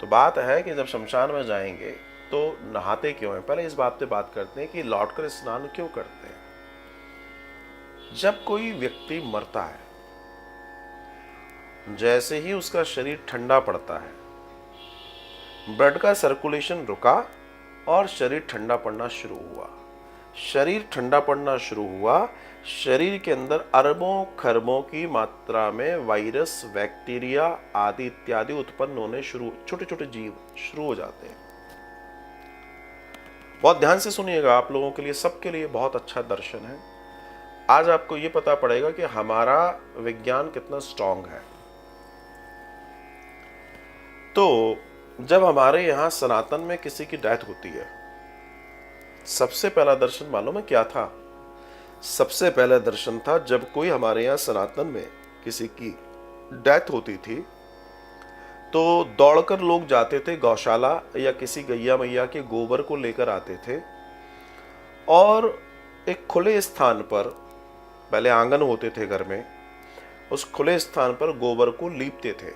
तो बात है कि जब शमशान में जाएंगे तो नहाते क्यों हैं? पहले इस बात पे बात करते हैं कि लौटकर स्नान क्यों करते हैं। जब कोई व्यक्ति मरता है, जैसे ही उसका शरीर ठंडा पड़ता है, ब्लड का सर्कुलेशन रुका और शरीर ठंडा पड़ना शुरू हुआ। शरीर ठंडा पड़ना शुरू हुआ, शरीर के अंदर अरबों खरबों की मात्रा में वायरस, बैक्टीरिया आदि इत्यादि उत्पन्न होने शुरू, छोटे छोटे जीव शुरू हो जाते हैं। बहुत ध्यान से सुनिएगा, आप लोगों के लिए, सबके लिए बहुत अच्छा दर्शन है। आज आपको यह पता पड़ेगा कि हमारा विज्ञान कितना स्ट्रांग है। तो जब हमारे यहां सनातन में किसी की डेथ होती है, सबसे पहला दर्शन मालूम है क्या था? सबसे पहला दर्शन था जब कोई हमारे यहां सनातन में किसी की डेथ होती थी तो दौड़कर लोग जाते थे गौशाला या किसी गैया मैया के गोबर को लेकर आते थे और एक खुले स्थान पर, पहले आंगन होते थे घर में, उस खुले स्थान पर गोबर को लीपते थे।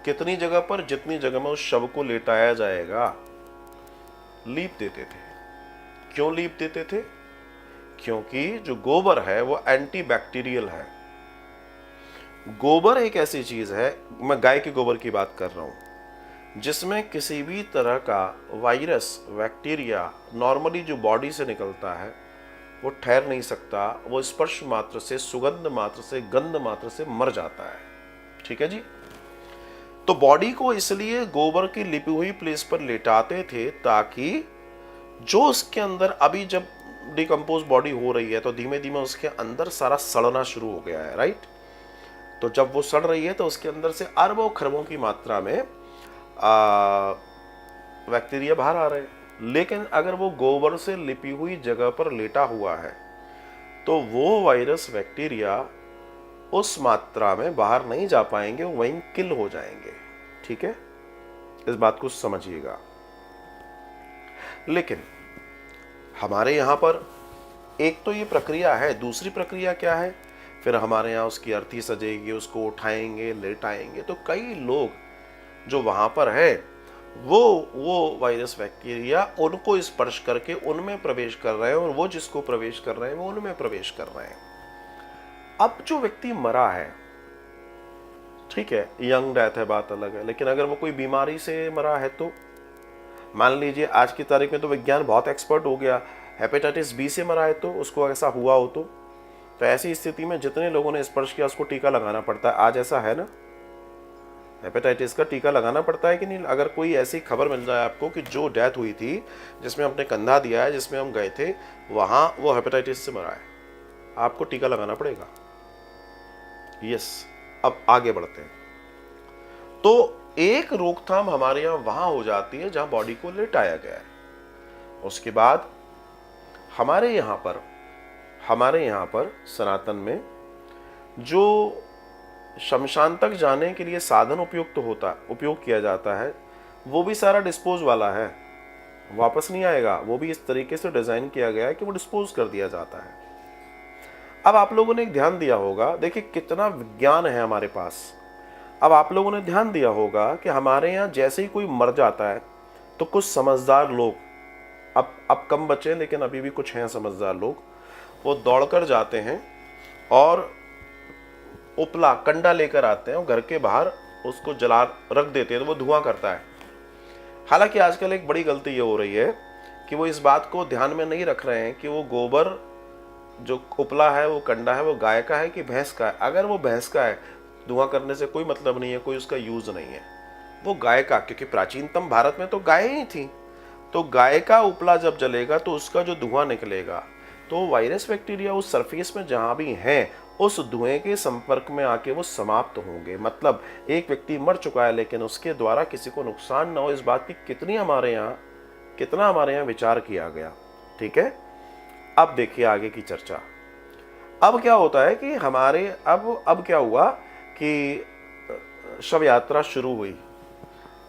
कितनी जगह पर? जितनी जगह में उस शव को लेटाया जाएगा, लीप देते थे। क्यों लीप देते थे? क्योंकि जो गोबर है वो एंटी बैक्टीरियल है। गोबर एक ऐसी चीज है, मैं गाय के गोबर की बात कर रहा हूं, जिसमें किसी भी तरह का वायरस, बैक्टीरिया नॉर्मली जो बॉडी से निकलता है वो ठहर नहीं सकता। वो स्पर्श मात्र से, सुगंध मात्र से, गंध मात्र से मर जाता है। ठीक है जी। तो बॉडी को इसलिए गोबर की लिपी हुई प्लेस पर लेटाते थे ताकि जो उसके अंदर, अभी जब डिकम्पोज बॉडी हो रही है तो धीमे धीमे उसके अंदर सारा सड़ना शुरू हो गया है, राइट। तो जब वो सड़ रही है तो उसके अंदर से अरबों खरबों की मात्रा में बैक्टीरिया बाहर आ रहे हैं। लेकिन अगर वो गोबर से लिपी हुई जगह पर लेटा हुआ है तो वो वायरस, बैक्टीरिया उस मात्रा में बाहर नहीं जा पाएंगे, वहीं किल हो जाएंगे। ठीक है, इस बात को समझिएगा। लेकिन हमारे यहां पर एक तो ये प्रक्रिया है, दूसरी प्रक्रिया क्या है? फिर हमारे यहाँ उसकी अर्थी सजेगी, उसको उठाएंगे, लेटाएंगे, तो कई लोग जो वहां पर है वो वायरस, बैक्टीरिया उनको स्पर्श करके उनमें प्रवेश कर रहे हैं और वो जिसको प्रवेश कर रहे हैं वो उनमें प्रवेश कर रहे हैं। अब जो व्यक्ति मरा है, ठीक है, यंग डेथ है, बात अलग है, लेकिन अगर वो कोई बीमारी से मरा है तो मान लीजिए आज की तारीख में तो विज्ञान बहुत एक्सपर्ट हो गया, हेपेटाइटिस बी से मरा है तो उसको ऐसा हुआ हो तो ऐसी स्थिति में जितने लोगों ने स्पर्श किया उसको टीका लगाना पड़ता है। आज ऐसा है ना, हेपेटाइटिस का टीका लगाना पड़ता है कि नहीं? अगर कोई ऐसी खबर मिल जाए आपको कि जो डेथ हुई थी, जिसमें हमने कंधा दिया है, जिसमें हम गए थे, वहां वो हेपेटाइटिस से मरा है, आपको टीका लगाना पड़ेगा। यस। अब आगे बढ़ते हैं। तो एक रोकथाम हमारे यहां वहां हो जाती है जहां बॉडी को लेटाया गया है। उसके बाद हमारे यहां पर सनातन में जो शमशान तक जाने के लिए साधन उपयोग किया जाता है, वो भी सारा डिस्पोज वाला है, वापस नहीं आएगा। वो भी इस तरीके से डिजाइन किया गया है कि वो डिस्पोज कर दिया जाता है। अब आप लोगों ने एक ध्यान दिया होगा, देखिए कितना विज्ञान है हमारे पास। अब आप लोगों ने ध्यान दिया होगा कि हमारे यहाँ जैसे ही कोई मर जाता है तो कुछ समझदार लोग, अब कम बचे लेकिन अभी भी कुछ हैं समझदार लोग, वो दौड़कर जाते हैं और उपला, कंडा लेकर आते हैं और घर के बाहर उसको जला रख देते हैं तो वो धुआं करता है। हालांकि आजकल एक बड़ी गलती ये हो रही है कि वो इस बात को ध्यान में नहीं रख रहे हैं कि वो गोबर जो उपला है, वो कंडा है, वो गाय का है कि भैंस का है। अगर वो भैंस का है, धुआं करने से कोई मतलब नहीं है, कोई उसका यूज नहीं है। वो गाय का, क्योंकि प्राचीनतम भारत में तो गाय ही थी, तो गाय का उपला जब जलेगा तो उसका जो धुआं निकलेगा तो वायरस, बैक्टीरिया उस सरफेस में जहां भी हैं उस धुएं के संपर्क में आके वो समाप्त होंगे। मतलब एक व्यक्ति मर चुका है लेकिन उसके द्वारा किसी को नुकसान ना हो, इस बात की कितना हमारे यहाँ विचार किया गया। ठीक है, अब देखिए आगे की चर्चा। अब क्या होता है कि हमारे अब क्या हुआ कि शव यात्रा शुरू हुई।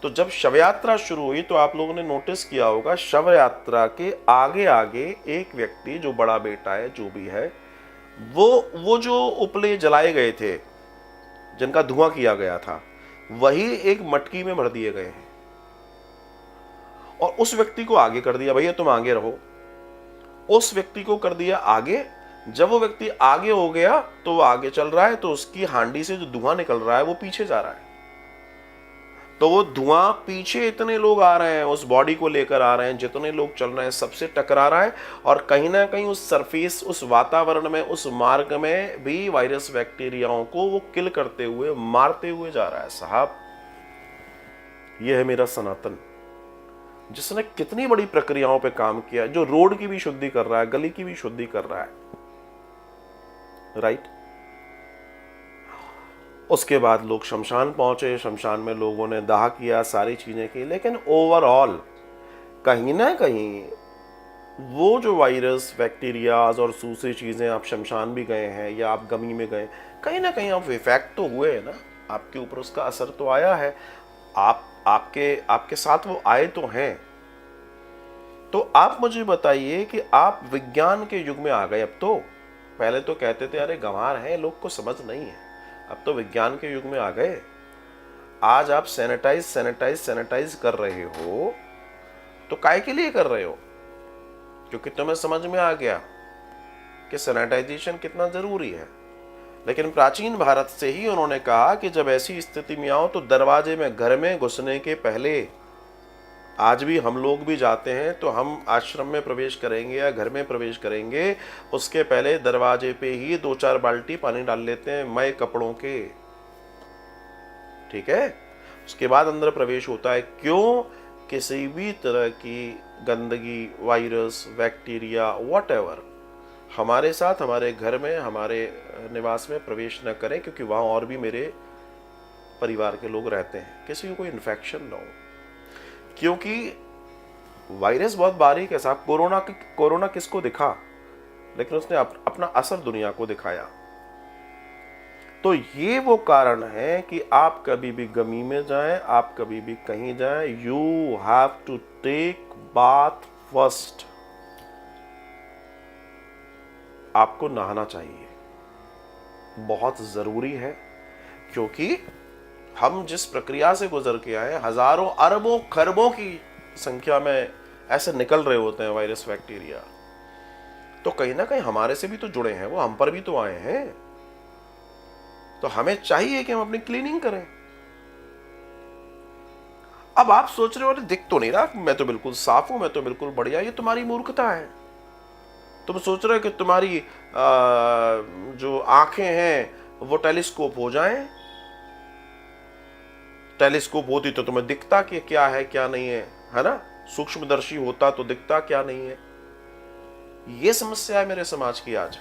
तो जब शव यात्रा शुरू हुई तो आप लोगों ने नोटिस किया होगा, शव यात्रा के आगे आगे एक व्यक्ति, जो बड़ा बेटा है, जो भी है, वो जो उपले जलाए गए थे, जिनका धुआं किया गया था, वही एक मटकी में भर दिए गए हैं और उस व्यक्ति को आगे कर दिया, भैया तुम आगे रहो। उस व्यक्ति को कर दिया आगे। जब वो व्यक्ति आगे हो गया तो वो आगे चल रहा है, तो उसकी हांडी से जो धुआं निकल रहा है वो पीछे जा रहा है। तो वो धुआं पीछे इतने लोग आ रहे हैं, उस बॉडी को लेकर आ रहे हैं, जितने लोग चल रहे हैं सबसे टकरा रहा है और कहीं ना कहीं उस सरफेस, उस वातावरण में, उस मार्ग में भी वायरस बैक्टीरियाओं को वो किल करते हुए, मारते हुए जा रहा है। साहब, ये है मेरा सनातन, जिसने कितनी बड़ी प्रक्रियाओं पे काम किया, जो रोड की भी शुद्धि कर रहा है, गली की भी शुद्धि कर रहा है, राइट। उसके बाद लोग शमशान पहुंचे, शमशान में लोगों ने दाह किया, सारी चीजें की, लेकिन ओवरऑल कहीं ना कहीं वो जो वायरस, बैक्टीरियाज और दूसरी चीजें, आप शमशान भी गए हैं या आप गमी में गए, कहीं ना कहीं आप इफेक्ट तो हुए हैं ना, आपके ऊपर उसका असर तो आया है। आपके साथ वो आए तो हैं। तो आप मुझे बताइए कि आप विज्ञान के युग में आ गए अब तो। पहले तो कहते थे अरे गंवार है, लोग को समझ नहीं है। अब तो विज्ञान के युग में आ गए। आज आप सैनिटाइज कर रहे हो, तो काय के लिए कर रहे हो? क्योंकि तुम्हें समझ में आ गया कि सैनिटाइजेशन कितना जरूरी है। लेकिन प्राचीन भारत से ही उन्होंने कहा कि जब ऐसी स्थिति में आओ तो दरवाजे में, घर में घुसने के पहले, आज भी हम लोग भी जाते हैं तो हम आश्रम में प्रवेश करेंगे या घर में प्रवेश करेंगे, उसके पहले दरवाजे पे ही 2-4 बाल्टी पानी डाल लेते हैं मय कपड़ों के, ठीक है। उसके बाद अंदर प्रवेश होता है। क्यों? किसी भी तरह की गंदगी, वायरस, बैक्टीरिया, व्हाटएवर हमारे साथ, हमारे घर में, हमारे निवास में प्रवेश न करें, क्योंकि वहां और भी मेरे परिवार के लोग रहते हैं, किसी को कोई इन्फेक्शन ना हो। क्योंकि वायरस बहुत बारीक है साहब। कोरोना किसको दिखा, लेकिन उसने अपना असर दुनिया को दिखाया। तो ये वो कारण है कि आप कभी भी गमी में जाएं, आप कभी भी कहीं जाएं, you have to take bath first. आपको नहाना चाहिए, बहुत जरूरी है। क्योंकि हम जिस प्रक्रिया से गुजर के आए, हजारों अरबों खरबों की संख्या में ऐसे निकल रहे होते हैं वायरस, बैक्टीरिया, तो कहीं ना कहीं हमारे से भी तो जुड़े हैं, वो हम पर भी तो आए हैं। तो हमें चाहिए कि हम अपनी क्लीनिंग करें। अब आप सोच रहे हो अरे दिख तो नहीं रहा, मैं तो बिल्कुल साफ हूं, मैं तो बिल्कुल बढ़िया। ये तुम्हारी मूर्खता है। तुम सोच रहे हो कि तुम्हारी जो आंखें हैं वो टेलीस्कोप हो जाएं। टेलीस्कोप होती तो तुम्हें दिखता कि क्या है क्या नहीं है ना। सूक्ष्मदर्शी होता तो दिखता क्या नहीं है। ये समस्या है मेरे समाज की आज,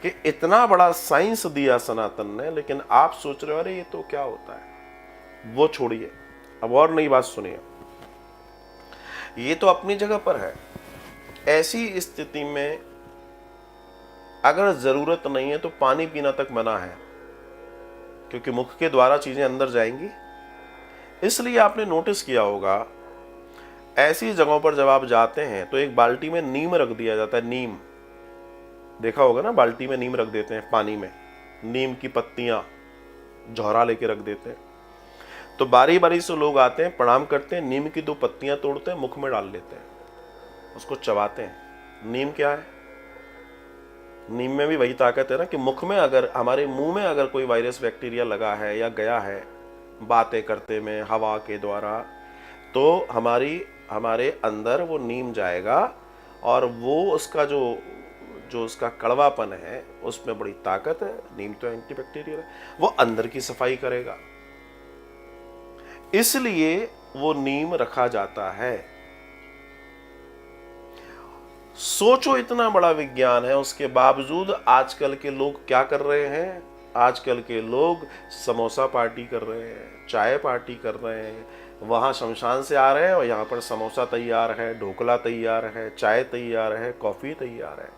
कि इतना बड़ा साइंस दिया सनातन ने, लेकिन आप सोच रहे हो अरे ये तो क्या होता है। वो छोड़िए, अब और नई बात सुनिए। ये तो अपनी जगह पर है। ऐसी स्थिति में अगर जरूरत नहीं है तो पानी पीना तक मना है, क्योंकि मुख के द्वारा चीजें अंदर जाएंगी। इसलिए आपने नोटिस किया होगा, ऐसी जगहों पर जब आप जाते हैं तो एक बाल्टी में नीम रख दिया जाता है। नीम देखा होगा ना, बाल्टी में नीम रख देते हैं, पानी में नीम की पत्तियां झोरा लेके रख देते हैं। तो बारी बारी से लोग आते हैं, प्रणाम करते हैं, नीम की 2 पत्तियां तोड़ते हैं, मुख में डाल लेते हैं, उसको चबाते हैं। नीम क्या है? नीम में भी वही ताकत है ना, कि मुख में अगर, हमारे मुंह में अगर कोई वायरस, बैक्टीरिया लगा है या गया है बातें करते में, हवा के द्वारा, तो हमारे अंदर वो नीम जाएगा और वो उसका जो उसका कड़वापन है उसमें बड़ी ताकत है। नीम तो एंटीबैक्टीरियल है, वो अंदर की सफाई करेगा। इसलिए वो नीम रखा जाता है। सोचो, इतना बड़ा विज्ञान है, उसके बावजूद आजकल के लोग क्या कर रहे हैं? आजकल के लोग समोसा पार्टी कर रहे हैं, चाय पार्टी कर रहे हैं। वहां शमशान से आ रहे हैं और यहाँ पर समोसा तैयार है, ढोकला तैयार है, चाय तैयार है, कॉफी तैयार है।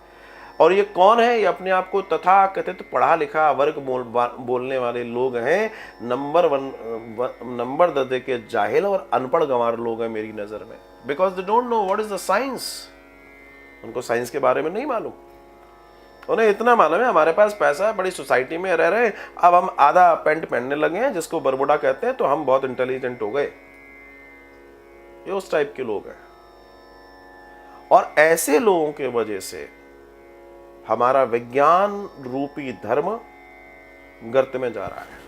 और ये कौन है? ये अपने आप को तथा कथित पढ़ा लिखा वर्ग बोलने वाले लोग हैं। नंबर दर्जे के जाहिल और अनपढ़ गंवार लोग हैं मेरी नजर में, because they don't know what is the science. उनको साइंस के बारे में नहीं मालूम। उन्हें इतना मालूम है हमारे पास पैसा है, बड़ी सोसाइटी में रह रहे हैं, अब हम आधा पैंट पहनने लगे हैं जिसको बरमुडा कहते हैं, तो हम बहुत इंटेलिजेंट हो गए। ये उस टाइप के लोग हैं। और ऐसे लोगों के वजह से हमारा विज्ञान रूपी धर्म गर्त में जा रहा है।